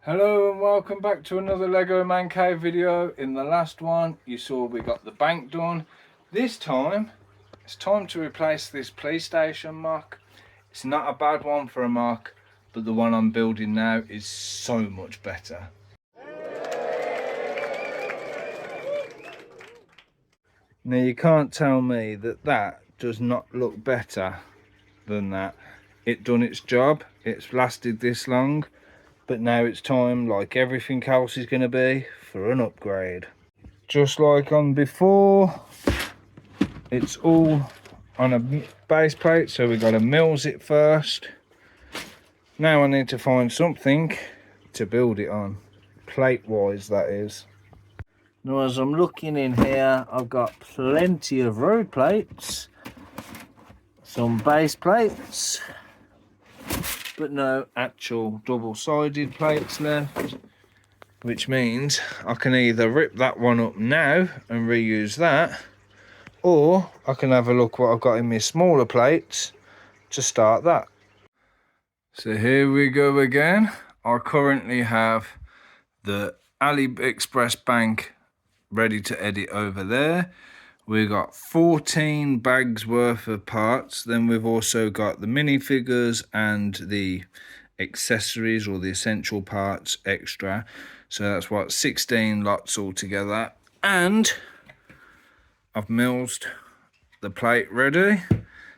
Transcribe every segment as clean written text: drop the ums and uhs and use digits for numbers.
Hello and welcome back to another Lego ManCave video. In the last one you saw we got the bank done. This time it's time to replace this PlayStation mock. It's not a bad one for a mock, but the one I'm building now is so much better. Now you can't tell me that that does not look better than that. It done its job, it's lasted this long. But now it's time, like everything else is going to be, for an upgrade. Just like on before, it's all on a base plate, so we've got to mills it first. Now I need to find something to build it on, plate-wise that is. Now as I'm looking in here, I've got plenty of road plates, some base plates, but no actual double-sided plates left, which means I can either rip that one up now and reuse that, or I can have a look what I've got in my smaller plates to start that. So here we go again. I currently have the Aliexpress bank ready to edit over there. We've got 14 bags worth of parts. Then we've also got the minifigures and the accessories or the essential parts extra. So that's what, 16 lots altogether. And I've milled the plate ready.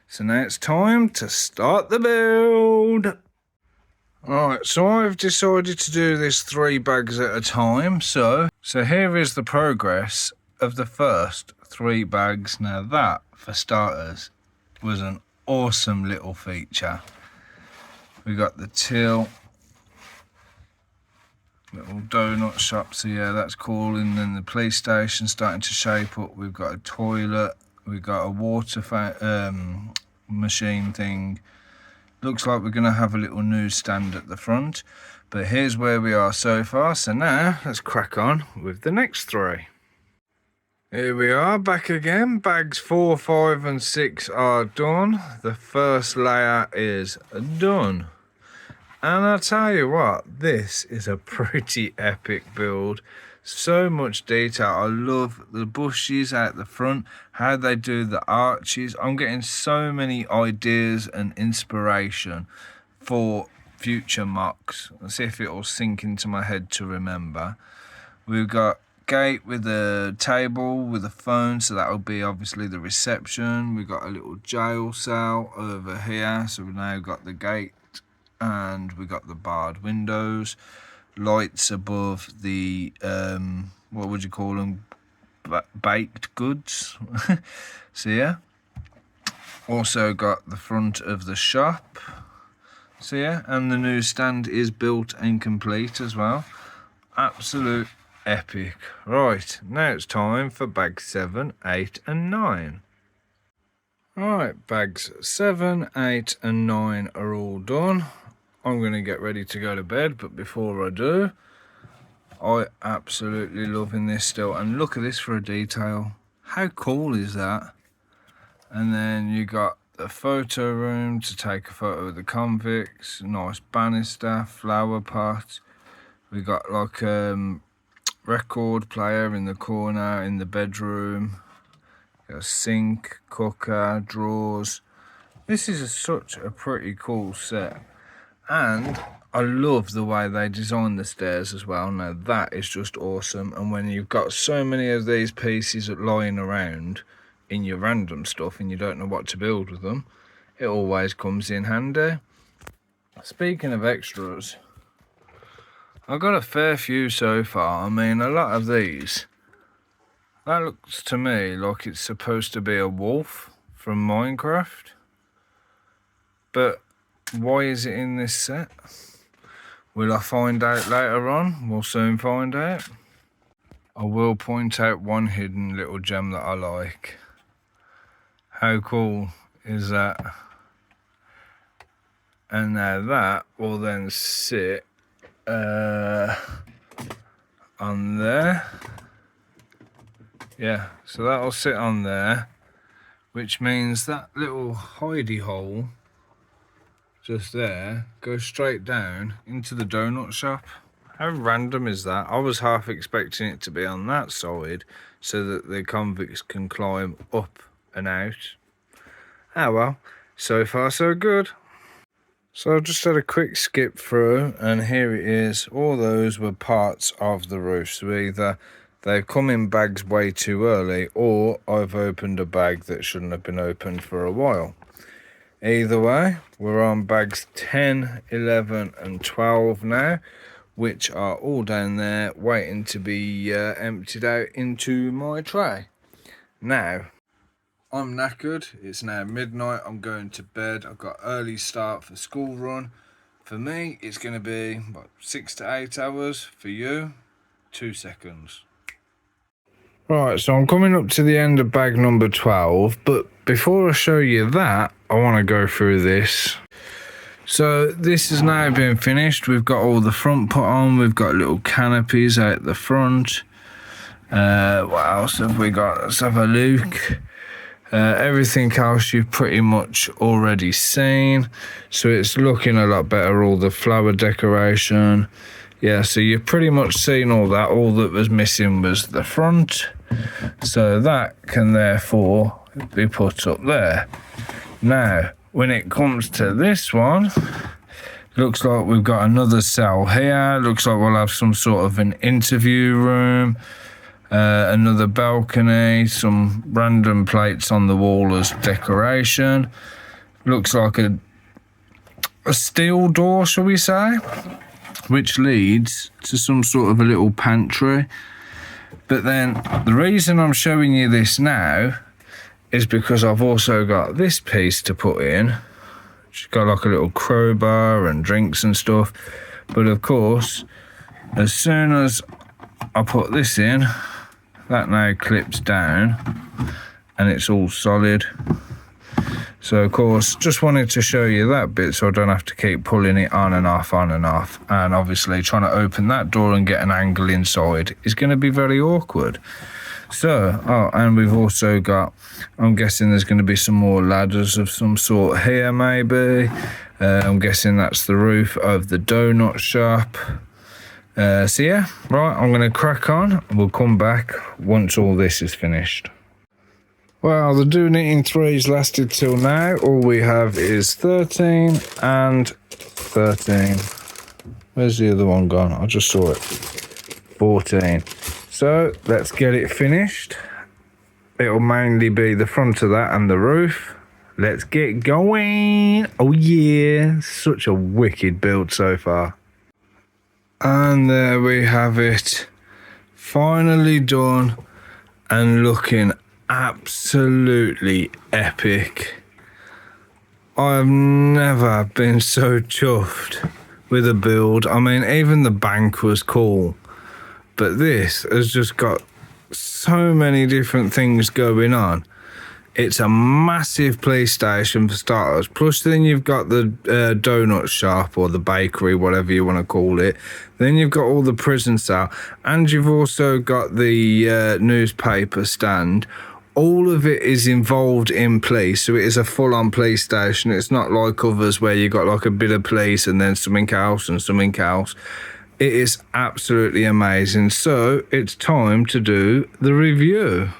So now it's time to start the build. Alright, so I've decided to do this 3 bags at a time. So here is the progress of the first 3 bags. Now that, for starters, was an awesome little feature. We got the till, little donut shop, so yeah, that's cool. And then the police station starting to shape up. We've got a toilet, we've got a water machine thing. Looks like we're gonna have a little newsstand at the front. But here's where we are so far. So now let's crack on with the next 3. Here we are back again. Bags 4, 5 and 6 are done. The first layer is done. And I'll tell you what, this is a pretty epic build. So much detail. I love the bushes out the front, how they do the arches. I'm getting so many ideas and inspiration for future mocks. Let's see if it will sink into my head to remember. We've got gate with a table with a phone, so that'll be obviously the reception. We've got a little jail cell over here, so we've now got the gate and we got the barred windows, lights above the what would you call them, baked goods. So yeah, also got the front of the shop. So yeah, and the newsstand is built and complete as well. Absolute epic. Right, now it's time for bags 7, 8 and 9. Alright, bags 7, 8 and 9 are all done. I'm going to get ready to go to bed, but before I do, I absolutely loving this still. And look at this for a detail. How cool is that? And then you got the photo room to take a photo of the convicts, nice banister, flower pot. We got like record player in the corner in the bedroom. Got a sink, cooker, drawers. This is such a pretty cool set. And I love the way they design the stairs as well. Now that is just awesome. And when you've got so many of these pieces lying around in your random stuff and you don't know what to build with them, it always comes in handy. Speaking of extras, I've got a fair few so far. I mean, a lot of these, that looks to me like it's supposed to be a wolf from Minecraft. But why is it in this set? Will I find out later on? We'll soon find out. I will point out one hidden little gem that I like. How cool is that? And now that will then sit on there. Yeah, so that'll sit on there, which means that little hidey hole just there goes straight down into the donut shop. How random is that? I was half expecting it to be on that side so that the convicts can climb up and out. Ah well, so far so good. So I've just had a quick skip through, and here it is. All those were parts of the roof. So either they've come in bags way too early, or I've opened a bag that shouldn't have been opened for a while. Either way, we're on bags 10, 11 and 12 now, which are all down there waiting to be emptied out into my tray. Now, I'm knackered. It's now midnight. I'm going to bed. I've got early start for school run. For me, it's going to be what, 6 to 8 hours. For you, 2 seconds. Right, so I'm coming up to the end of bag number 12, but before I show you that, I want to go through this. So this has now been finished. We've got all the front put on. We've got little canopies out the front. What else have we got? Let's have a look. Everything else you've pretty much already seen, so it's looking a lot better. All the flower decoration, yeah, so you've pretty much seen all that. All that was missing was the front, so that can therefore be put up there. Now when it comes to this one, looks like we've got another cell here. Looks like we'll have some sort of an interview room. Another balcony, some random plates on the wall as decoration. Looks like a steel door, shall we say, which leads to some sort of a little pantry. But then the reason I'm showing you this now is because I've also got this piece to put in. It's got like a little crowbar and drinks and stuff. But of course, as soon as I put this in, that now clips down and it's all solid. So of course, just wanted to show you that bit so I don't have to keep pulling it on and off, on and off. And obviously trying to open that door and get an angle inside is going to be very awkward. So, oh, and we've also got, I'm guessing there's going to be some more ladders of some sort here maybe. I'm guessing that's the roof of the donut shop. So yeah, right, I'm going to crack on. We'll come back once all this is finished. Well, the doing it in threes lasted till now. All we have is 13 and 13. Where's the other one gone? I just saw it. 14. So let's get it finished. It'll mainly be the front of that and the roof. Let's get going. Oh yeah, such a wicked build so far. And there we have it, finally done and looking absolutely epic. I've never been so chuffed with a build. I mean, even the bank was cool, but this has just got so many different things going on. It's a massive PlayStation for starters. Plus then you've got the donut shop or the bakery, whatever you want to call it. Then you've got all the prison cell. And you've also got the newspaper stand. All of it is involved in police. So it is a full-on PlayStation. It's not like others where you've got like a bit of police and then something else and something else. It is absolutely amazing. So it's time to do the review.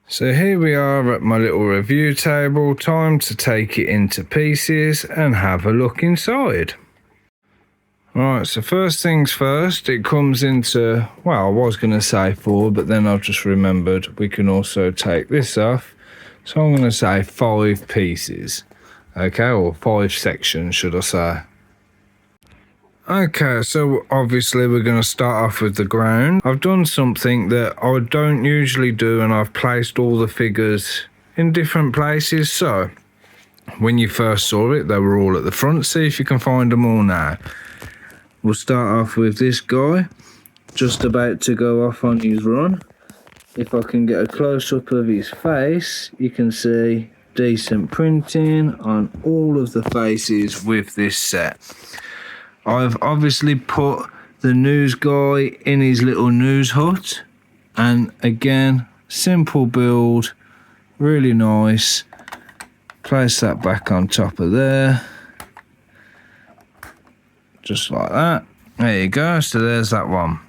So here we are at my little review table. Time to take it into pieces and have a look inside. Right, so first things first, it comes into, well, I was going to say 4, but then I've just remembered we can also take this off. So I'm going to say 5 pieces. Okay, or 5 sections, should I say. Okay, so obviously we're going to start off with the ground. I've done something that I don't usually do, and I've placed all the figures in different places. So when you first saw it, they were all at the front. See if you can find them all now. We'll start off with this guy, just about to go off on his run. If I can get a close-up of his face, you can see decent printing on all of the faces with this set. I've obviously put the news guy in his little news hut, and again, simple build, really nice. Place that back on top of there, just like that. There you go, so there's that one.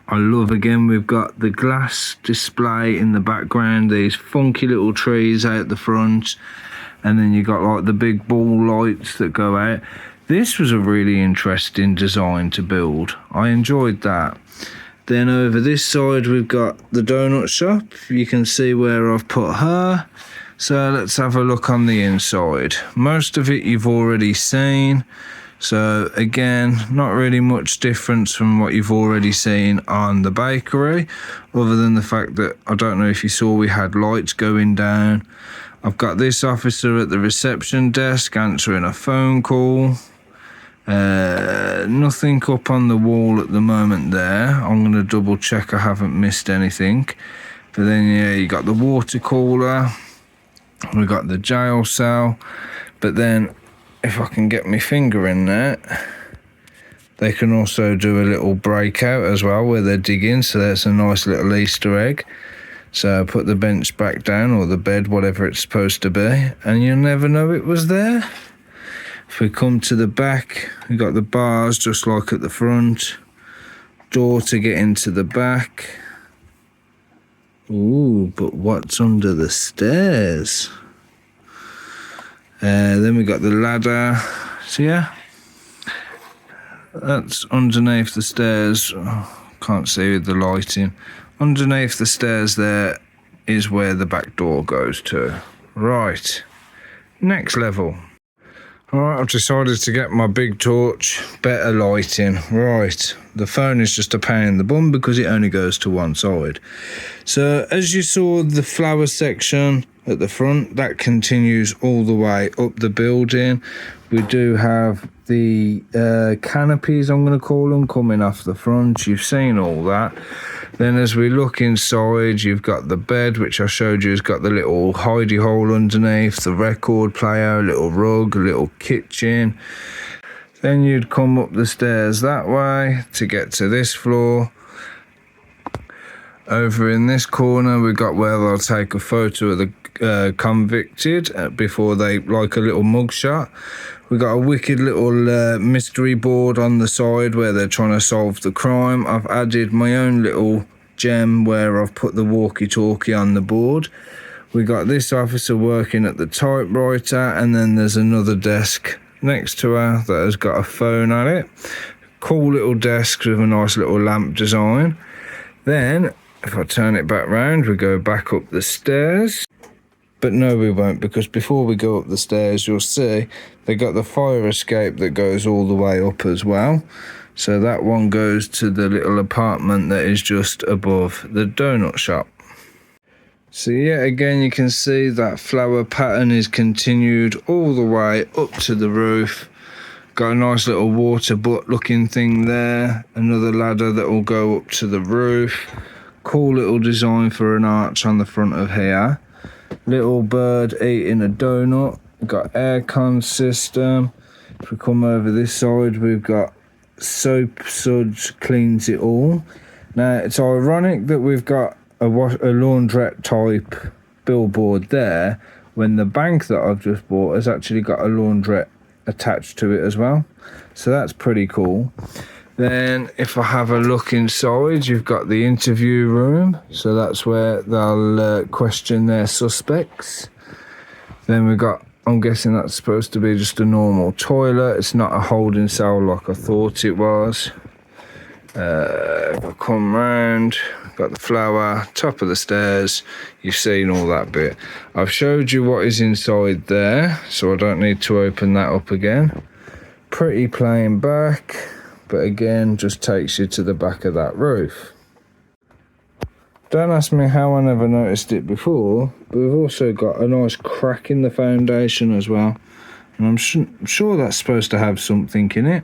I love, again, we've got the glass display in the background, these funky little trees out the front, and then you got like the big ball lights that go out. This was a really interesting design to build. I enjoyed that. Then over this side we've got the donut shop. You can see where I've put her. So let's have a look on the inside. Most of it you've already seen. So again, not really much difference from what you've already seen on the bakery, other than the fact that, I don't know if you saw, we had lights going down. I've got this officer at the reception desk answering a phone call. Nothing up on the wall at the moment there. I'm going to double check I haven't missed anything. But then, yeah, you got the water cooler. We've got the jail cell. But then, if I can get my finger in there, they can also do a little breakout as well where they're digging. So that's a nice little Easter egg. So put the bench back down, or the bed, whatever it's supposed to be, and you'll never know it was there. If we come to the back, we've got the bars just like at the front. Door to get into the back. Ooh, but what's under the stairs? Then we got the ladder. So yeah, that's underneath the stairs. Oh, can't see with the lighting. Underneath the stairs there is where the back door goes to. Right, next level. Alright, I've decided to get my big torch, better lighting. Right, the phone is just a pain in the bum because it only goes to one side. So as you saw, the flower section at the front, that continues all the way up the building. We do have the canopies, I'm going to call them, coming off the front. You've seen all that. Then as we look inside, you've got the bed, which I showed you has got the little hidey hole underneath, the record player, a little rug, a little kitchen. Then you'd come up the stairs that way to get to this floor. Over in this corner, we've got where they'll take a photo of the convicted before they, like a little mugshot. We've got a wicked little mystery board on the side where they're trying to solve the crime. I've added my own little gem where I've put the walkie-talkie on the board. We got this officer working at the typewriter, and then there's another desk next to her that has got a phone on it. Cool little desk with a nice little lamp design. Then, if I turn it back round, we go back up the stairs. But no, we won't, because before we go up the stairs, you'll see they got the fire escape that goes all the way up as well. So that one goes to the little apartment that is just above the donut shop. So yeah, again, you can see that flower pattern is continued all the way up to the roof. Got a nice little water butt looking thing there. Another ladder that will go up to the roof. Cool little design for an arch on the front of here. Little bird eating a donut. We've got aircon system. If we come over this side, we've got soap suds cleans it all. Now it's ironic that we've got a laundrette type billboard there when the bank that I've just bought has actually got a laundrette attached to it as well. So that's pretty cool. Then if I have a look inside, you've got the interview room. So that's where they'll question their suspects. Then we've got, I'm guessing that's supposed to be just a normal toilet. It's not a holding cell like I thought it was. If I come round, got the flower, top of the stairs. You've seen all that bit. I've showed you what is inside there, so I don't need to open that up again. Pretty plain back. But again, just takes you to the back of that roof. Don't ask me how I never noticed it before, but we've also got a nice crack in the foundation as well. And I'm sure that's supposed to have something in it.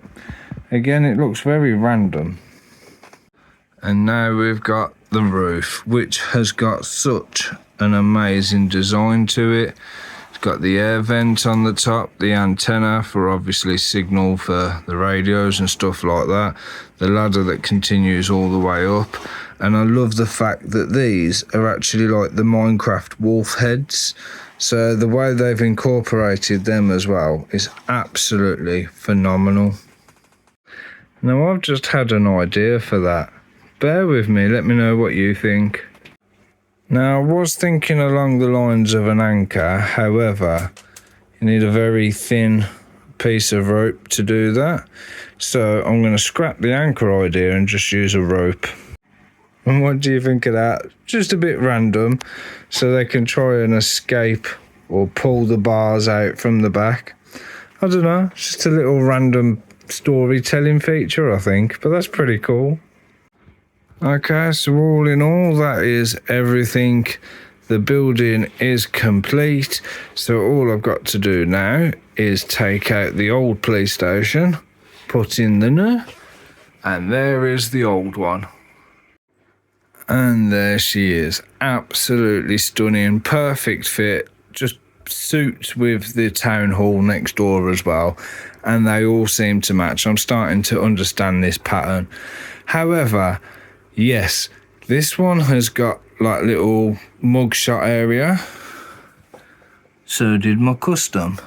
Again, it looks very random. And now we've got the roof, which has got such an amazing design to it. Got the air vent on the top, the antenna for obviously signal for the radios and stuff like that, the ladder that continues all the way up, and I love the fact that these are actually like the Minecraft wolf heads, so the way they've incorporated them as well is absolutely phenomenal. Now I've just had an idea for that. Bear with me, let me know what you think. Now I was thinking along the lines of an anchor, however, you need a very thin piece of rope to do that. So I'm going to scrap the anchor idea and just use a rope. And what do you think of that? Just a bit random, so they can try and escape or pull the bars out from the back. I don't know, just a little random storytelling feature, I think, but that's pretty cool. Okay, so all in all, that is everything. The building is complete, so all I've got to do now is take out the old police station, put in the new, and there is the old one. And there she is, absolutely stunning, perfect fit, just suits with the town hall next door as well, and they all seem to match. I'm starting to understand this pattern. However, yes, this one has got like little mugshot area. So did my custom.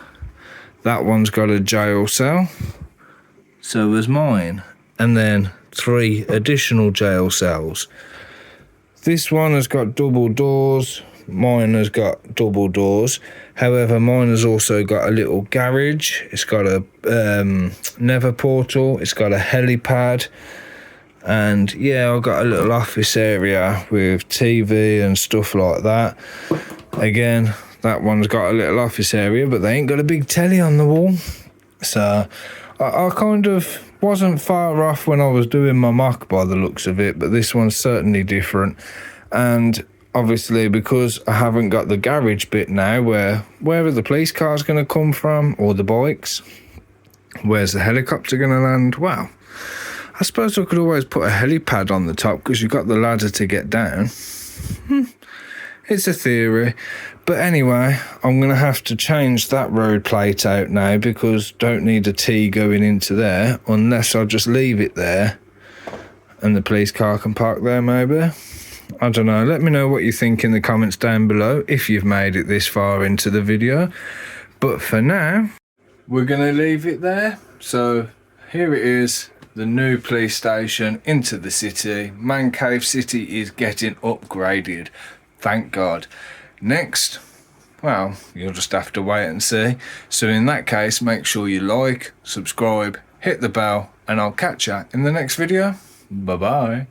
That one's got a jail cell. So has mine. And then 3 additional jail cells. This one has got double doors. Mine has got double doors. However, mine has also got a little garage. It's got a nether portal. It's got a helipad. And yeah, I've got a little office area with TV and stuff like that. Again, that one's got a little office area, but they ain't got a big telly on the wall. So I kind of wasn't far off when I was doing my mock by the looks of it, but this one's certainly different. And obviously, because I haven't got the garage bit now, where are the police cars going to come from, or the bikes? Where's the helicopter going to land? Well, I suppose I could always put a helipad on the top because you've got the ladder to get down. It's a theory. But anyway, I'm going to have to change that road plate out now because don't need a T going into there unless I just leave it there and the police car can park there maybe. I don't know. Let me know what you think in the comments down below if you've made it this far into the video. But for now, we're going to leave it there. So here it is. The new police station into the city. ManCave City is getting upgraded. Thank God. Next, well, you'll just have to wait and see. So in that case, make sure you like, subscribe, hit the bell, and I'll catch you in the next video. Bye-bye.